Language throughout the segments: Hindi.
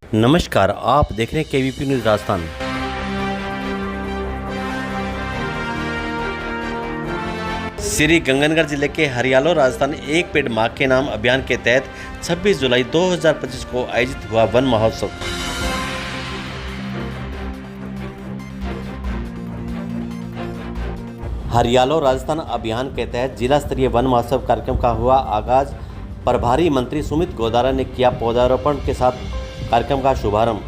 नमस्कार, आप देख रहे हैं केवीपी न्यूज़ राजस्थान। श्री गंगानगर जिले के हरियालो राजस्थान एक पेड़ मां के नाम अभियान के तहत 26 जुलाई 2025 को आयोजित हुआ वन महोत्सव। हरियालो राजस्थान अभियान के तहत जिला स्तरीय वन महोत्सव कार्यक्रम का हुआ आगाज। प्रभारी मंत्री सुमित गोदारा ने किया पौधारोपण के साथ कार्यक्रम का शुभारंभ।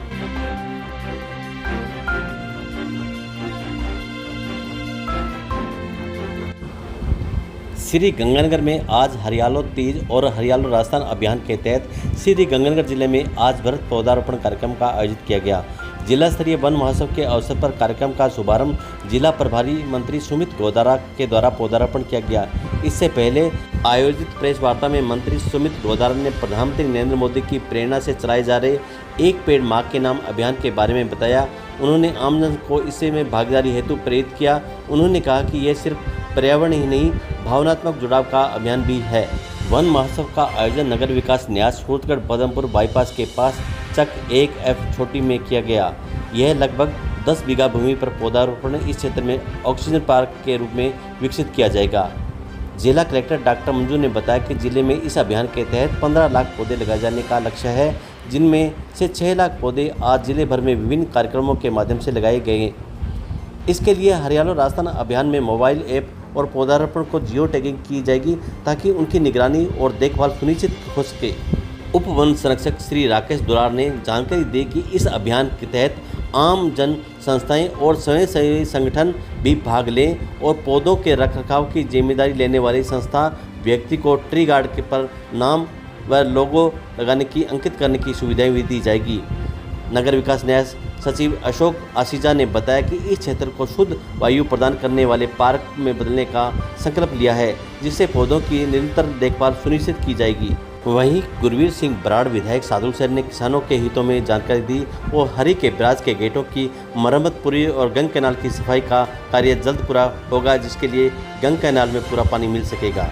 श्री गंगानगर में आज हरियालो तीज और हरियालो राजस्थान अभियान के तहत श्री गंगानगर जिले में आज भरत पौधारोपण कार्यक्रम का आयोजित किया गया। जिला स्तरीय वन महोत्सव के अवसर पर कार्यक्रम का शुभारंभ जिला प्रभारी मंत्री सुमित गोदारा के द्वारा पौधारोपण किया गया। इससे पहले आयोजित प्रेस वार्ता में मंत्री सुमित गोदारा ने प्रधानमंत्री नरेंद्र मोदी की प्रेरणा से चलाए जा रहे एक पेड़ मां के नाम अभियान के बारे में बताया। उन्होंने आमजन को इससे में भागीदारी हेतु प्रेरित किया। उन्होंने कहा कि यह सिर्फ पर्यावरण ही नहीं, भावनात्मक जुड़ाव का अभियान भी है। वन महोत्सव का आयोजन नगर विकास न्यास सूरतगढ़ पदमपुर बाईपास के पास चक 1F छोटी में किया गया। यह लगभग 10 बीघा भूमि पर पौधारोपण इस क्षेत्र में ऑक्सीजन पार्क के रूप में विकसित किया जाएगा। जिला कलेक्टर डॉक्टर मंजू ने बताया कि जिले में इस अभियान के तहत 15 लाख पौधे लगाए जाने का लक्ष्य है, जिनमें से 6 लाख पौधे आज जिले भर में विभिन्न कार्यक्रमों के माध्यम से लगाए गए। इसके लिए हरियालो राजस्थान अभियान में मोबाइल ऐप और पौधारोपण को जियो टैगिंग की जाएगी ताकि उनकी निगरानी और देखभाल सुनिश्चित हो सके। उप वन संरक्षक श्री राकेश दुरार ने जानकारी दी कि इस अभियान के तहत आम जन संस्थाएं और स्वयंसेवी संगठन भी भाग लें और पौधों के रखरखाव की जिम्मेदारी लेने वाली संस्था व्यक्ति को ट्री गार्ड के पर नाम व लोगो लगाने की अंकित करने की सुविधाएं भी दी जाएगी। नगर विकास न्यास सचिव अशोक आशीजा ने बताया कि इस क्षेत्र को शुद्ध वायु प्रदान करने वाले पार्क में बदलने का संकल्प लिया है, जिससे पौधों की निरंतर देखभाल सुनिश्चित की जाएगी। वहीं गुरवीर सिंह बराड़ विधायक साधु सैन ने किसानों के हितों में जानकारी दी और हरी के ब्राज के गेटों की मरम्मत पूरी और गंग कैनाल की सफाई का कार्य जल्द पूरा होगा, जिसके लिए गंग कैनाल में पूरा पानी मिल सकेगा।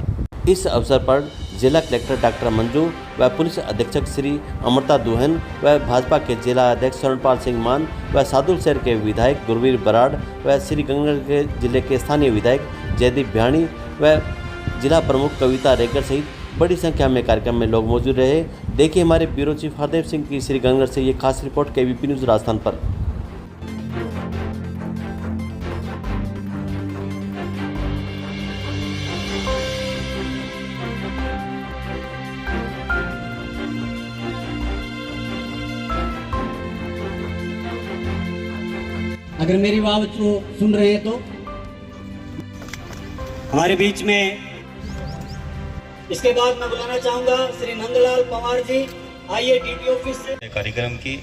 इस अवसर पर जिला कलेक्टर डॉक्टर मंजू व पुलिस अधीक्षक श्री अमृता दुहन व भाजपा के जिला अध्यक्ष स्वर्णपाल सिंह मान व सादुल शहर के विधायक गुरवीर बराड़ व श्री गंगानगर के जिले के स्थानीय विधायक जयदीप भ्याणी व जिला प्रमुख कविता रेगर सहित बड़ी संख्या में कार्यक्रम में लोग मौजूद रहे। देखिए हमारे ब्यूरो चीफ हरदेव सिंह की श्री गंगानगर से ये खास रिपोर्ट केवीपी न्यूज़ राजस्थान पर। अगर मेरी आवाज को सुन रहे हैं तो हमारे बीच में इसके बाद मैं बुलाना चाहूंगा श्री नंदलाल पवार जी, आइए डीटी ऑफिस से। कार्यक्रम की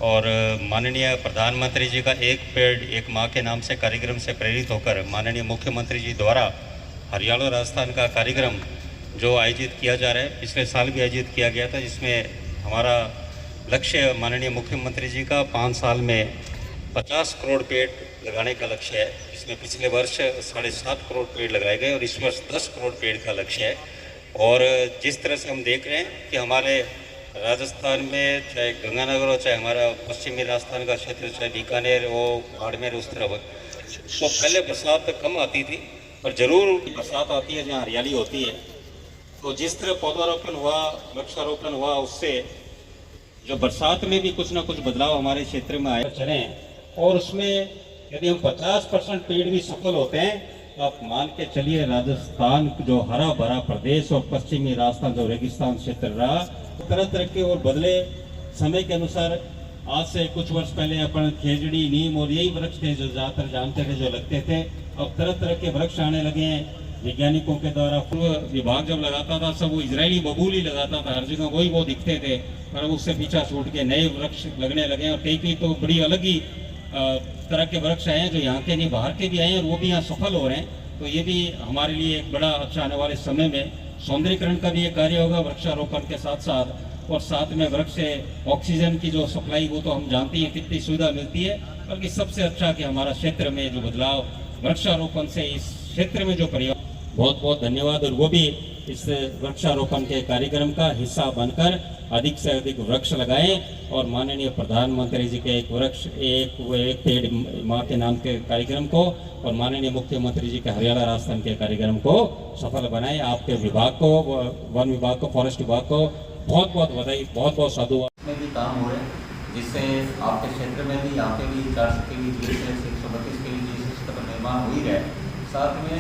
और माननीय प्रधानमंत्री जी का एक पेड़ एक माँ के नाम से कार्यक्रम से प्रेरित होकर माननीय मुख्यमंत्री जी द्वारा हरियालो राजस्थान का कार्यक्रम जो आयोजित किया जा रहा है, पिछले साल भी आयोजित किया गया था, जिसमें हमारा लक्ष्य माननीय मुख्यमंत्री जी का 5 साल में 50 करोड़ पेड़ लगाने का लक्ष्य है। इसमें पिछले वर्ष 7.5 करोड़ पेड़ लगाए गए और इस वर्ष 10 करोड़ पेड़ का लक्ष्य है। और जिस तरह से हम देख रहे हैं कि हमारे राजस्थान में चाहे गंगानगर हो, चाहे हमारा पश्चिमी राजस्थान का क्षेत्र, चाहे बीकानेर हो, बाड़मेर, उस तरफ, तो पहले बरसात कम आती थी पर ज़रूर बरसात आती है जहाँ हरियाली होती है। तो जिस तरह पौधारोपण हुआ, वृक्षारोपण हुआ, उससे जो बरसात में भी कुछ ना कुछ बदलाव हमारे क्षेत्र में आए चलें, और उसमें यदि हम 50% पेड़ भी सफल होते हैं तो आप मान के चलिए राजस्थान जो हरा भरा प्रदेश और पश्चिमी राजस्थान जो रेगिस्तान क्षेत्र रहा, तरह तरह के और बदले समय के अनुसार आज से कुछ वर्ष पहले अपन खेजड़ी, नीम और यही वृक्ष थे जो ज़्यादातर जानते थे, जो लगते थे। अब तरह तरह के वृक्ष आने लगे हैं वैज्ञानिकों के द्वारा। पूर्व विभाग जब लगाता था सब वो इजरायली बबूल ही लगाता था, हर जगह वही वो दिखते थे, पर उससे पीछा छूट के नए वृक्ष लगने लगे और कई तो बड़ी अलग ही तरह के वृक्ष आए हैं जो यहाँ के नहीं बाहर के भी आए हैं और वो भी यहाँ सफल हो रहे हैं। तो ये भी हमारे लिए एक बड़ा अच्छा आने वाले समय में सौंदर्यीकरण का भी एक कार्य होगा वृक्षारोपण के साथ साथ, और साथ में वृक्ष से ऑक्सीजन की जो सप्लाई वो तो हम जानते हैं कितनी सुविधा मिलती है, बल्कि सबसे अच्छा कि हमारा क्षेत्र में जो बदलाव वृक्षारोपण से इस क्षेत्र में जो बहुत बहुत धन्यवाद। और वो भी इस वृक्षारोपण के कार्यक्रम का हिस्सा बनकर अधिक से अधिक वृक्ष लगाएं और माननीय प्रधानमंत्री जी के एक पेड़ माँ के नाम के कार्यक्रम को और माननीय मुख्यमंत्री जी के हरियाणा राजस्थान के कार्यक्रम को सफल बनाएं। आपके विभाग को, वन विभाग को, फॉरेस्ट विभाग को बहुत बहुत बधाई, बहुत बहुत साधुवाद। में भी काम हो रहे हैं जिससे आपके क्षेत्र में भी, यहाँ पे भी 400 के जी से 132 के जी का निर्माण हो ही रहा है। साथ में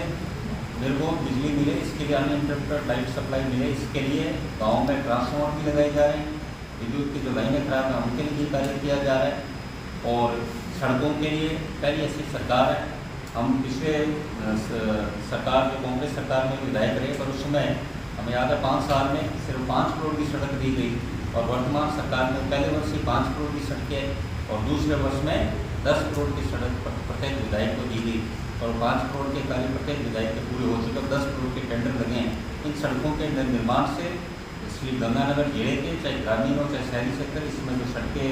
निर्भोग बिजली मिले, इसके लिए अनइंटरप्टेड लाइट सप्लाई मिले, इसके लिए गांव में ट्रांसफार्मर भी लगाए जा रहे हैं। विद्युत की जो लाइनें खराब हैं उनके लिए कार्य किया जा रहा है। और सड़कों के लिए पहली ऐसी सरकार है, हम पिछले सरकार जो कांग्रेस सरकार में विधायक रहे, पर उसमें हमें याद है 5 साल में सिर्फ 5 करोड़ की सड़क दी गई और वर्तमान सरकार में पहले वर्ष ही 5 करोड़ की सड़कें और दूसरे वर्ष में 10 करोड़ की सड़क प्रत्येक विधायक को दी गई और 5 करोड़ के कार्य प्रत्येक विधायक के पूरे हो चुके, 10 करोड़ के टेंडर लगे हैं। इन सड़कों के निर्माण से श्री गंगानगर जिले के चाहे ग्रामीण हो चाहे शहरी क्षेत्र, इसमें जो सड़कें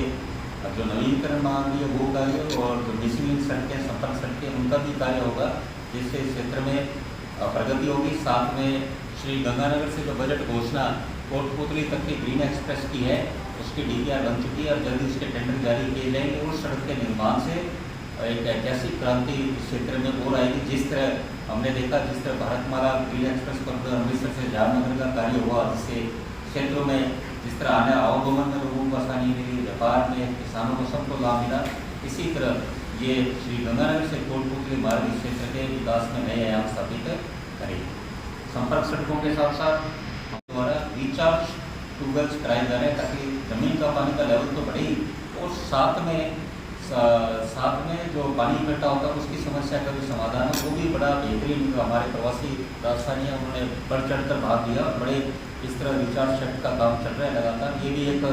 जो नवीनीकरण मांग रही है वो कार्य और जो मिसिंग लिंक सड़कें, संपर्क सड़कें, उनका भी कार्य होगा, जिससे इस क्षेत्र में प्रगति होगी। साथ में श्री गंगानगर से जो बजट घोषणा कोटपुतली तक की ग्रीन एक्सप्रेस की है, उसकी DPR बन चुकी है और जल्दी उसके टेंडर जारी किए जाएंगे। उस सड़क के निर्माण से एक ऐतिहासिक क्रांति इस क्षेत्र में हो आएगी। जिस तरह हमने देखा, जिस तरह भारतमाला ग्रीन एक्सप्रेस पर अमृतसर से जामनगर का कार्य हुआ, जिससे क्षेत्रों में जिस तरह आने आवागमन में लोगों को आसानी मिली, व्यापार में किसानों को सबको लाभ मिला, इसी तरह ये श्री गंगानगर से कोटपुतली मार्ग इस क्षेत्र के विकास में नए आयाम स्थापित करेगी। संपर्क सड़कों के साथ साथ द्वारा रिचार्ज ट्यूबवेल्स कराए जा रहे हैं ताकि जमीन का पानी का लेवल तो बढ़े और साथ में जो पानी इकट्ठा होता है उसकी समस्या का भी समाधान है। वो भी बड़ा बेहतरीन, हमारे प्रवासी राजस्थानी हैं उन्होंने बढ़ चढ़ कर भाग लिया और बड़े इस तरह रिचार्ज शेड का काम चल रहा है लगातार। ये भी एक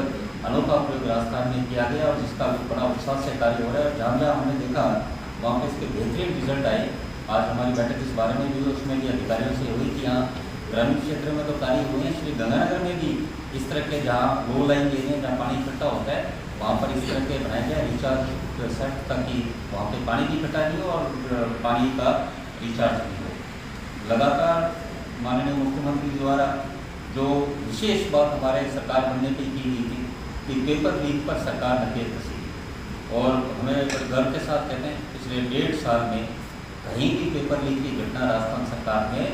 अनोखा प्रयोग राजस्थान में किया गया और जिसका बड़ा उत्साह से कार्य हो रहा है। जहाँ जहाँ हमने देखा वहाँ पर इसके बेहतरीन रिजल्ट आए। आज हमारी बैठक इस बारे में भी, उसमें भी अधिकारियों से हुई कि यहाँ ग्रामीण क्षेत्र में तो कार्य हुए हैं, श्री गंगानगर में भी इस तरह के जहाँ लो लाइन एरिया जहाँ पानी इकट्ठा होता है वहाँ पर इस तरह के बनाए जाए रिचार्ज सेट, ताकि वहाँ पे पानी भी इकट्ठा नहीं हो और पानी का रिचार्ज भी हो। लगातार माननीय मुख्यमंत्री द्वारा जो विशेष बात हमारे सरकार बनने की गई थी कि पेपर लीक पर सरकार नकेल कसी और हमें बड़े गर्व के साथ कहते हैं पिछले 1.5 साल में कहीं भी पेपर लीक की घटना राजस्थान सरकार में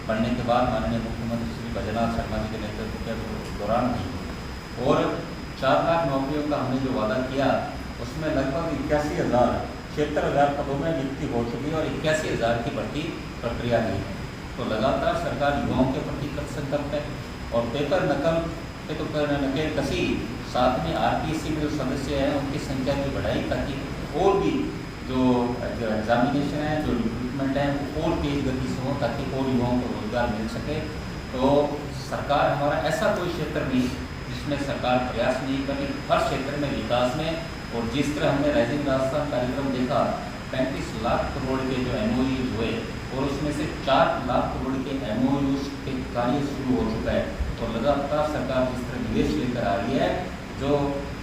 बनने के बाद माननीय मुख्यमंत्री श्री बैजनाथ शर्मा जी के नेतृत्व के दौरान नहीं। और 4 लाख नौकरियों का हमने जो वादा किया उसमें लगभग 81,000 पदों में नियुक्ति हो चुकी है और 81,000 की भर्ती प्रक्रिया की है। तो लगातार सरकार युवाओं के प्रति संकल्प है और पेपर नकल पे तो नकेल कसी, साथ में RPSC में जो सदस्य हैं उनकी संख्या भी बढ़ाई ताकि और भी जो एग्जामिनेशन है, जो रिक्रूटमेंट है वो और तेज गति से हो ताकि और युवाओं को रोजगार मिल सके। तो सरकार हमारा ऐसा कोई क्षेत्र नहीं जिसमें सरकार प्रयास नहीं कर रही, हर क्षेत्र में विकास में। और जिस तरह हमने राइजिंग राजस्थान कार्यक्रम देखा, 35 लाख करोड़ के जो MOUs हुए और उसमें से 4 लाख करोड़ के MOUs के कार्य शुरू हो चुका है। और लगातार सरकार जिस तरह निवेश लेकर आ रही है, जो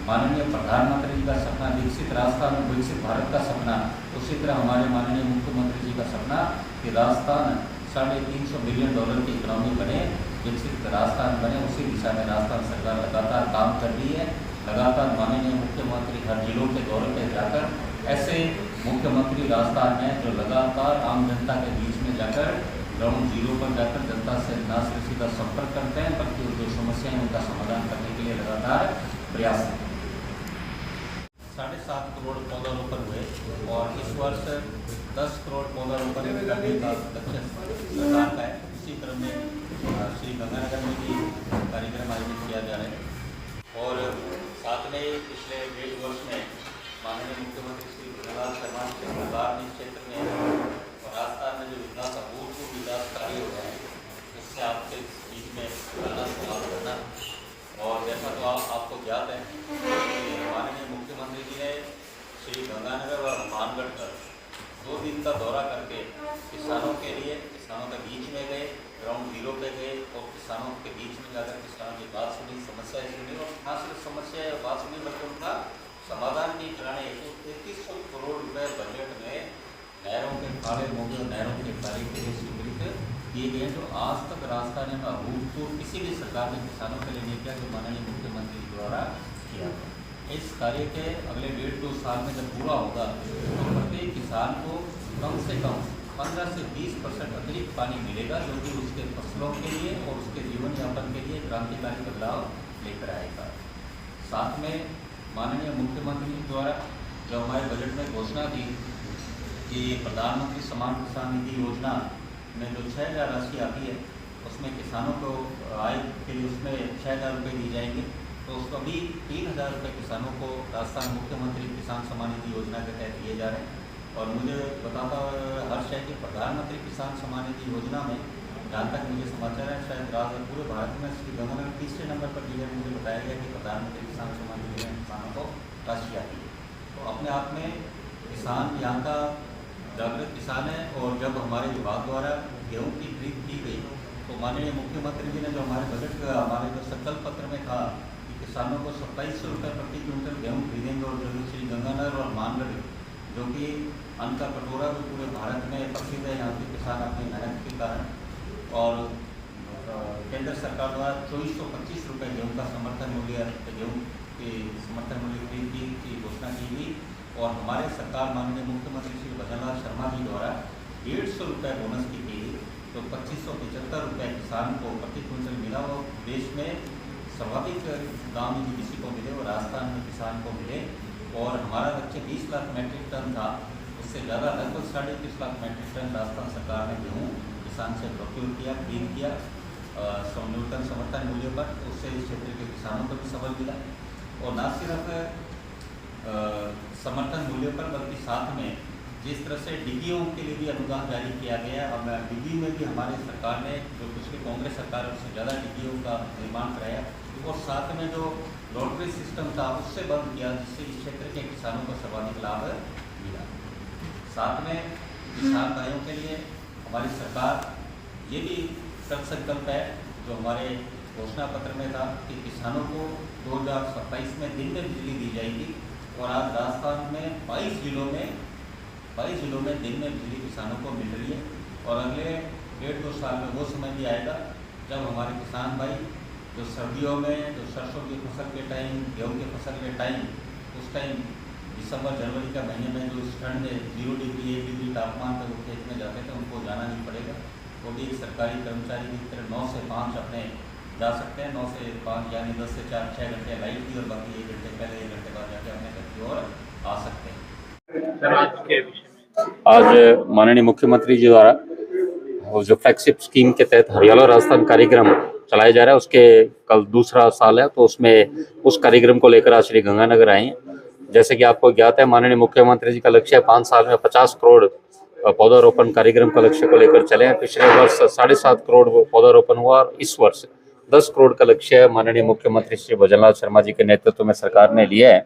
माननीय प्रधानमंत्री जी का सपना विकसित राजस्थान और विकसित भारत का सपना, उसी तरह हमारे माननीय मुख्यमंत्री जी का सपना कि राजस्थान $350 बिलियन की इकोनॉमी बने, विकसित राजस्थान बने, उसी दिशा में राजस्थान सरकार लगातार काम कर रही है। लगातार माननीय मुख्यमंत्री हर जिलों के दौरे पर जाकर ऐसे मुख्यमंत्री राजस्थान में जो लगातार आम जनता के बीच में जाकर ग्राउंड जीरो पर जाकर जनता से न सिर्फ सीधा संपर्क करते हैं बल्कि जो समस्याएं हैं उनका समाधान करने के लिए लगातार प्रयास है। 7.5 करोड़ पौधारोपण हुए और इस वर्ष 10 करोड़ पौधारोपण करने का लक्ष्य सरकार का है। इसी क्रम में श्री गंगानगर में भी कार्यक्रम आयोजित किया जा रहा है। और साथ में पिछले 1.5 वर्ष में माननीय मुख्यमंत्री श्री बैजनाथ शर्मा जी सरकार ने क्षेत्र में और राजस्थान में जो विकास अभूतपूर्व विकास कार्य हो रहे हैं, इससे आपके बीच में सवाल करना। और जैसा तो आपको ज्ञात है माननीय मुख्यमंत्री जी ने श्री गंगानगर और हनुमानगढ़ पर 2 दिन का दौरा करके किसानों के लिए, किसानों के बीच में गए, ग्राउंड जीरो पे गए और किसानों के बीच में जाकर किसानों की बात सुनी, समस्याएं सुनी और न सिर्फ समस्या या बात सुनी बल्कि उनका समाधान भी कराने हेतु 3300 करोड़ रुपये बजट में नहरों के खाड़े मोगे, नहरों के कार्य के लिए स्वीकृत किए गए हैं जो आज तक राजस्थान में अभूतपूर्व किसी भी सरकार ने किसानों के लिए नहीं किया, जो माननीय मुख्यमंत्री द्वारा किया गया। इस कार्य के अगले 1.5-2 साल में जब पूरा होगा तो प्रत्येक किसान को कम से कम 15 से 20% अतिरिक्त पानी मिलेगा, जो कि उसके फसलों के लिए और उसके जीवन यापन के लिए क्रांतिकारी बदलाव लेकर आएगा। साथ में माननीय मुख्यमंत्री द्वारा जो हमारे बजट में घोषणा दी कि प्रधानमंत्री सम्मान किसान निधि योजना में जो 6,000 राशि आती है उसमें किसानों को आय के लिए उसमें 6,000 रुपये दी जाएंगे, तो उसको अभी 3,000 रुपये किसानों को राजस्थान मुख्यमंत्री किसान सम्मान निधि योजना के तहत दिए जा रहे हैं। और मुझे बताता हर्ष है कि प्रधानमंत्री किसान सम्मान निधि योजना में जहाँ तक मुझे समाचार है शायद पूरे भारत में श्री गंगानगर तीसरे नंबर पर जिले में मुझे बताया गया कि प्रधानमंत्री किसान सम्मान निधि में किसानों को राशि आती है। तो अपने आप में किसान यहाँ का जागृत किसान है। और जब हमारे विभाग द्वारा गेहूँ की खरीद की गई तो माननीय मुख्यमंत्री जी ने जो हमारे बजट का हमारे जो संकल्प पत्र में था कि किसानों को 2700 रुपये प्रति क्विंटल गेहूँ खरीदेंगे, और जो श्री गंगानगर और मानगढ़ जो कि अन्न का कटोरा भी पूरे भारत में प्रसिद्ध है, यहाँ के किसान अपनी मेहनत के कारण, और केंद्र सरकार द्वारा 2425 रुपये गेहूँ का समर्थन मूल्य गेहूँ के समर्थन मूल्य खरीद की घोषणा की गई। और हमारे सरकार माननीय मुख्यमंत्री श्री भजनलाल शर्मा जी द्वारा 150 रुपये बोनस की गई, तो 2575 रुपये किसान को प्रति क्विंटल मिला। और देश में सर्वाधिक दाम यदि किसी को मिले वो राजस्थान में किसान को मिले। और हमारा लक्ष्य 20 लाख मैट्रिक टन था, उससे ज़्यादा लगभग 3.5 लाख मैट्रिक टन राजस्थान सरकार ने गेहूँ किसान से प्रोक्योर किया, खरीद किया न्यूनतम समर्थन मूल्य पर। उससे इस क्षेत्र के किसानों को भी सबल मिला। और न सिर्फ समर्थन मूल्य पर बल्कि साथ में जिस तरह से डिग्गियों के लिए भी अनुदान जारी किया गया। अब डिग्गी में भी हमारे सरकार ने जो पिछली कांग्रेस सरकार है उससे ज़्यादा डिग्गियों का निर्माण कराया, और साथ में जो लॉटरी सिस्टम था उससे बंद किया, जिससे इस क्षेत्र के किसानों को सर्वाधिक लाभ मिला। साथ में किसान भाइयों के लिए हमारी सरकार ये भी संकल्प है जो हमारे घोषणा पत्र में था कि किसानों को 2027 में दिन में बिजली दी जाएगी। और आज राजस्थान में 22 जिलों में दिन में बिजली किसानों को मिल रही है। और अगले 1.5-2 साल में वो समय भी आएगा जब हमारे किसान भाई जो सर्दियों में जो सरसों की फसल के टाइम, गेहूँ की फसल के टाइम, उस टाइम दिसंबर जनवरी का महीने में जो इस ठंड में 0 डिग्री 1 डिग्री तापमान पर वो खेत में जाते थे, उनको जाना नहीं पड़ेगा। वो भी एक सरकारी कर्मचारी की तरह 9 से 5 अपने जा सकते हैं। 9 से 5 यानी 10 से 4-6 घंटे लाइट की, और बाकी 1 घंटे पहले 1 घंटे बाद जाके अपने घर की ओर आ सकते हैं। आज माननीय मुख्यमंत्री जी द्वारा जो फ्लैगशिप स्कीम के तहत हरियाला राजस्थान कार्यक्रम चलाया जा रहा है, उसके कल दूसरा साल है, तो उसमें उस कार्यक्रम को लेकर आज श्री गंगानगर आए हैं। जैसे कि आपको ज्ञात है, माननीय मुख्यमंत्री जी का लक्ष्य है 5 साल में 50 करोड़ पौधारोपण कार्यक्रम का लक्ष्य को लेकर चले हैं। पिछले वर्ष 7.5 करोड़ पौधारोपण हुआ, और इस वर्ष 10 करोड़ का लक्ष्य माननीय मुख्यमंत्री श्री भजनलाल शर्मा जी के नेतृत्व में सरकार ने लिया है।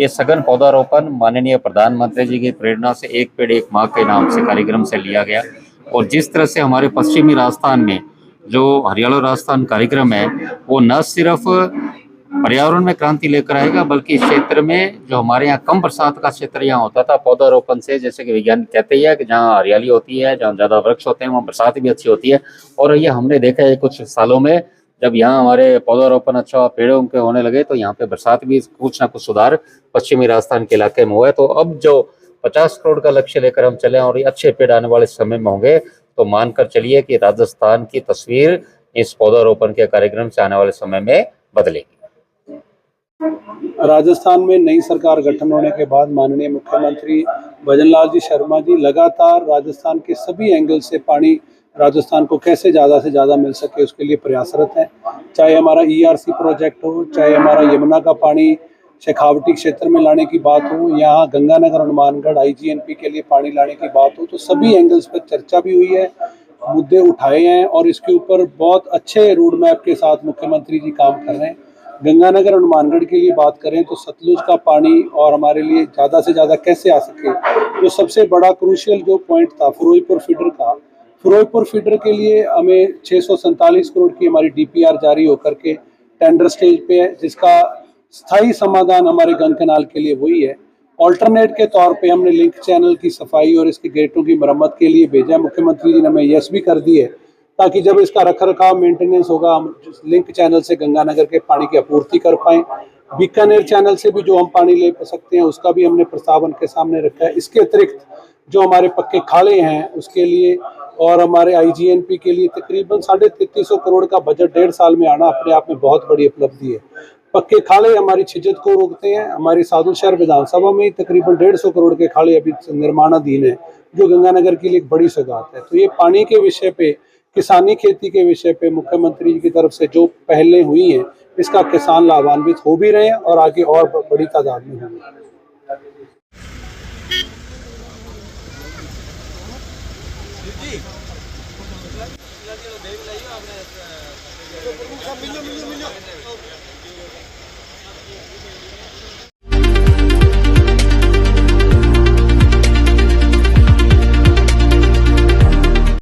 ये सघन पौधारोपण माननीय प्रधानमंत्री जी की प्रेरणा से एक पेड़ एक माह के नाम से कार्यक्रम से लिया गया। और जिस तरह से हमारे पश्चिमी राजस्थान में जो हरियाला राजस्थान कार्यक्रम है, वो न सिर्फ पर्यावरण में क्रांति लेकर आएगा, बल्कि इस क्षेत्र में जो हमारे यहाँ कम बरसात का क्षेत्र यहाँ होता था, पौधारोपण से, जैसे कि वैज्ञानिक कहते ही है कि जहाँ हरियाली होती है, जहाँ ज़्यादा वृक्ष होते हैं, वहाँ बरसात भी अच्छी होती है। और ये हमने देखा है कुछ सालों में, जब यहाँ हमारे पौधारोपण अच्छा पेड़ों के होने लगे तो यहाँ पे बरसात भी कुछ ना कुछ सुधार पश्चिमी राजस्थान के इलाके में हुआ है। तो अब जो 50 करोड़ का लक्ष्य लेकर हम चले और ये अच्छे पेड़ आने वाले समय में होंगे, तो मानकर चलिए कि राजस्थान की तस्वीर इस पौधारोपण के कार्यक्रम से आने वाले समय में बदलेगी। राजस्थान में नई सरकार गठन होने के बाद माननीय मुख्यमंत्री भजनलाल जी शर्मा जी लगातार राजस्थान के सभी एंगल से पानी राजस्थान को कैसे ज़्यादा से ज़्यादा मिल सके उसके लिए प्रयासरत हैं। चाहे हमारा ERC प्रोजेक्ट हो, चाहे हमारा यमुना का पानी शेखावटी क्षेत्र में लाने की बात हो, यहाँ गंगानगर हनुमानगढ़ IGNP के लिए पानी लाने की बात हो, तो सभी एंगल्स पर चर्चा भी हुई है, मुद्दे उठाए हैं और इसके ऊपर बहुत अच्छे रोड मैप के साथ मुख्यमंत्री जी काम कर रहे हैं। गंगानगर हनुमानगढ़ के लिए बात करें तो सतलुज का पानी और हमारे लिए ज़्यादा से ज़्यादा कैसे आ सके, जो सबसे बड़ा क्रूशियल जो पॉइंट था फिरोजपुर फीडर का, फिरोजपुर फीडर के लिए हमें 647 करोड़ की हमारी DPR जारी होकर के टेंडर स्टेज पे है, जिसका स्थायी समाधान हमारे गंग कैनाल के लिए वही है। ऑल्टरनेट के तौर पे हमने लिंक चैनल की सफाई और इसके गेटों की मरम्मत के लिए भेजा। मुख्यमंत्री जी ने हमें यस भी कर दी है ताकि जब इसका रख रखाव मेंटेनेंस होगा हम लिंक चैनल से गंगानगर के पानी की आपूर्ति कर पाएँ। बीकानेर चैनल से भी जो हम पानी ले सकते हैं उसका भी हमने प्रस्ताव उनके सामने रखा है। इसके अतिरिक्त जो हमारे पक्के खाले हैं उसके लिए और हमारे IGNP के लिए तकरीबन 3350 करोड़ का बजट 1.5 साल में आना अपने आप में बहुत बड़ी उपलब्धि है। पक्के खाले हमारी छिजत को रोकते हैं। हमारी सादुल शहर विधानसभा में तकरीबन 150 करोड़ के खाले अभी निर्माणाधीन है, जो गंगानगर के लिए एक बड़ी सौगात है। तो ये पानी के विषय पे, किसानी खेती के विषय पे मुख्यमंत्री जी की तरफ से जो पहलें हुई हैं, इसका किसान लाभान्वित हो भी रहे हैं और आगे और बड़ी तादाद में होंगे। मिलो